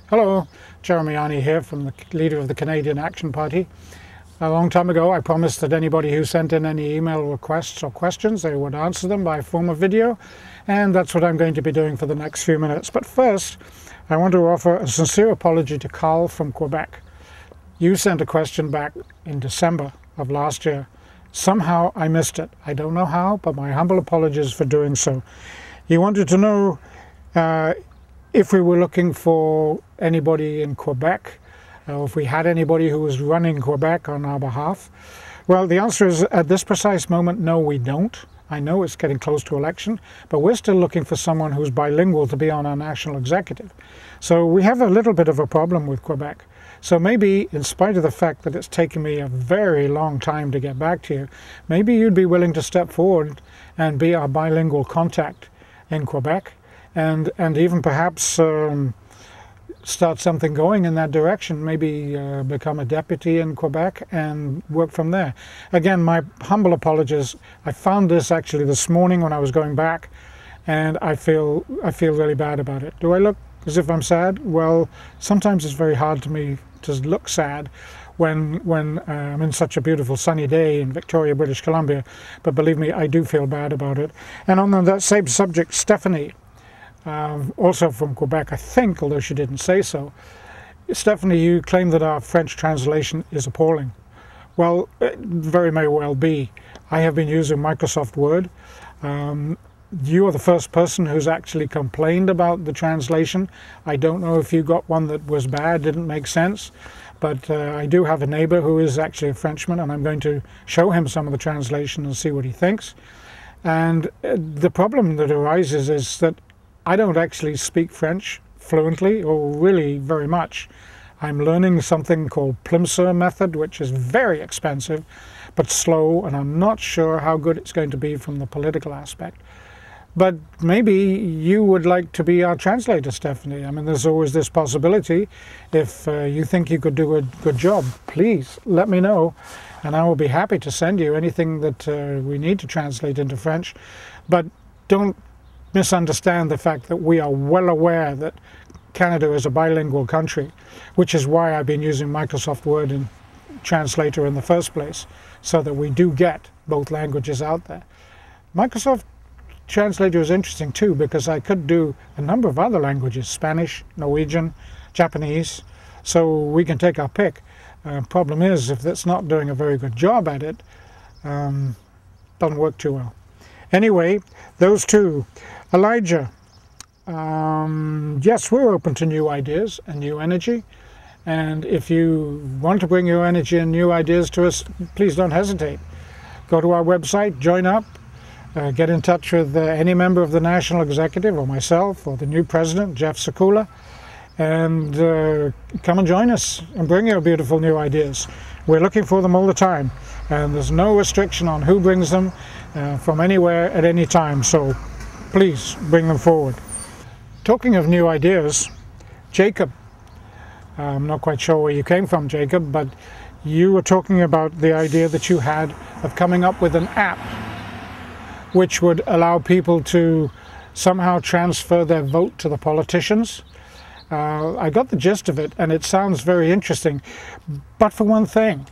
Hello, Jeremy Arney here, from the leader of the Canadian Action Party. A long time ago I promised that anybody who sent in any email requests or questions, they would answer them by form of video, and that's what I'm going to be doing for the next few minutes. But first, I want to offer a sincere apology to Carl from Quebec. You sent a question back in December of last year. Somehow I missed it. I don't know how, but my humble apologies for doing so. You wanted to know if we were looking for anybody in Quebec, or if we had anybody who was running Quebec on our behalf. Well, the answer is, at this precise moment, no, we don't. I know it's getting close to election, but we're still looking for someone who's bilingual to be on our national executive. So we have a little bit of a problem with Quebec. So maybe, in spite of the fact that it's taken me a very long time to get back to you, maybe you'd be willing to step forward and be our bilingual contact in Quebec, and even perhaps start something going in that direction, maybe become a deputy in Quebec and work from there. Again, my humble apologies. I found this actually this morning when I was going back, and I feel really bad about it. Do I look as if I'm sad? Well, sometimes it's very hard to me to look sad when I'm in such a beautiful sunny day in Victoria, British Columbia, but believe me, I do feel bad about it. And on that same subject, Stephanie, also from Quebec, I think, although she didn't say so. Stephanie, you claim that our French translation is appalling. Well, it very may well be. I have been using Microsoft Word. You are the first person who's actually complained about the translation. I don't know if you got one that was bad, didn't make sense, but I do have a neighbor who is actually a Frenchman, and I'm going to show him some of the translation and see what he thinks. And the problem that arises is that I don't actually speak French fluently, or really very much. I'm learning something called Plimsoll method, which is very expensive but slow, and I'm not sure how good it's going to be from the political aspect. But maybe you would like to be our translator, Stephanie. I mean, there's always this possibility. If you think you could do a good job, please let me know, and I will be happy to send you anything that we need to translate into French. But don't misunderstand the fact that we are well aware that Canada is a bilingual country, which is why I've been using Microsoft Word and Translator in the first place, so that we do get both languages out there. Microsoft Translator is interesting too, because I could do a number of other languages: Spanish, Norwegian, Japanese, so we can take our pick. Problem is, if it's not doing a very good job at it, doesn't work too well. Anyway, those two. Elijah, yes, we're open to new ideas and new energy, and if you want to bring your energy and new ideas to us, please don't hesitate. Go to our website, join up, get in touch with any member of the National Executive or myself or the new president, Jeff Sekula, and come and join us and bring your beautiful new ideas. We're looking for them all the time, and there's no restriction on who brings them from anywhere at any time, so please bring them forward. Talking of new ideas, Jacob, I'm not quite sure where you came from, Jacob, but you were talking about the idea that you had of coming up with an app which would allow people to somehow transfer their vote to the politicians. I got the gist of it, and it sounds very interesting, but for one thing,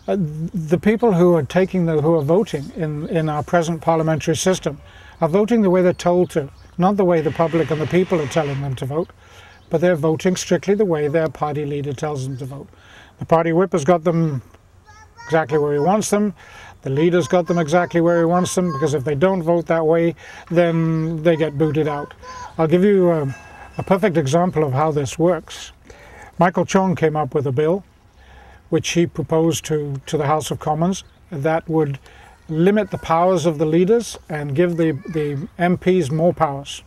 the people who are voting in our present parliamentary system are voting the way they're told to, not the way the public and the people are telling them to vote, but they're voting strictly the way their party leader tells them to vote. The party whip has got them exactly where he wants them. The leader's got them exactly where he wants them, because if they don't vote that way, then they get booted out. I'll give you a perfect example of how this works. Michael Chong came up with a bill which he proposed to the House of Commons that would limit the powers of the leaders and give the MPs more powers.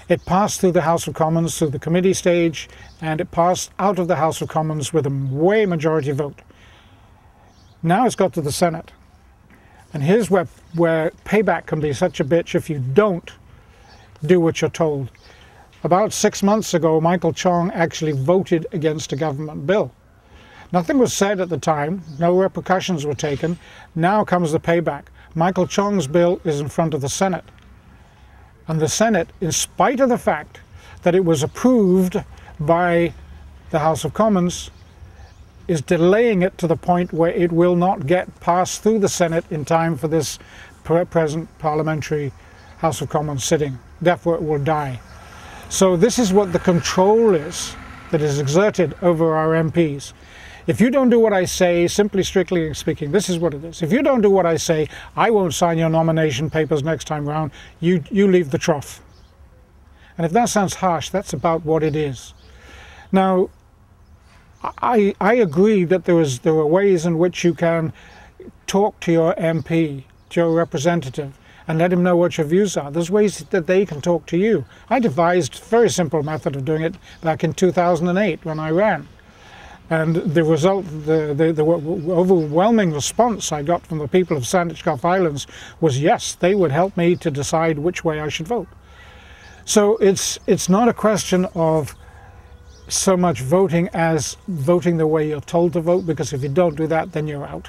It passed through the House of Commons through the committee stage, and it passed out of the House of Commons with a way majority vote. Now it's got to the Senate. And here's where payback can be such a bitch if you don't do what you're told. About 6 months ago, Michael Chong actually voted against a government bill. Nothing was said at the time, no repercussions were taken. Now comes the payback. Michael Chong's bill is in front of the Senate. And the Senate, in spite of the fact that it was approved by the House of Commons is delaying it to the point where it will not get passed through the Senate in time for this present parliamentary House of Commons sitting. Therefore it will die. So this is what the control is that is exerted over our MPs. If you don't do what I say, simply strictly speaking, this is what it is. If you don't do what I say, I won't sign your nomination papers next time round. You leave the trough. And if that sounds harsh, that's about what it is. Now, I agree that there are ways in which you can talk to your MP, to your representative, and let him know what your views are. There's ways that they can talk to you. I devised a very simple method of doing it back in 2008 when I ran. And the result, the overwhelming response I got from the people of Sandwich Gulf Islands was yes, they would help me to decide which way I should vote. So it's not a question of so much voting as voting the way you're told to vote, because if you don't do that, then you're out.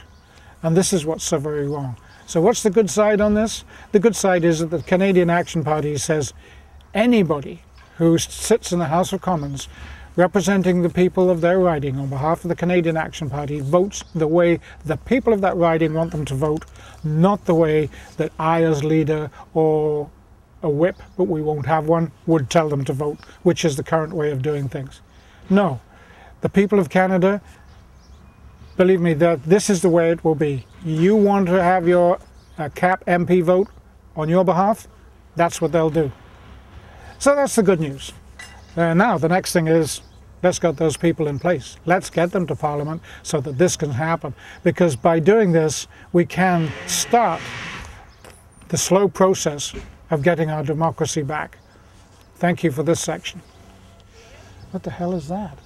And this is what's so very wrong. So what's the good side on this? The good side is that the Canadian Action Party says anybody who sits in the House of Commons representing the people of their riding on behalf of the Canadian Action Party votes the way the people of that riding want them to vote, not the way that I as leader or a whip, but we won't have one, would tell them to vote, which is the current way of doing things. No, the people of Canada, believe me, that this is the way it will be. You want to have your CAP MP vote on your behalf, that's what they'll do. So that's the good news. Now the next thing is, let's get those people in place. Let's get them to Parliament so that this can happen. Because by doing this, we can start the slow process of getting our democracy back. Thank you for this section. What the hell is that?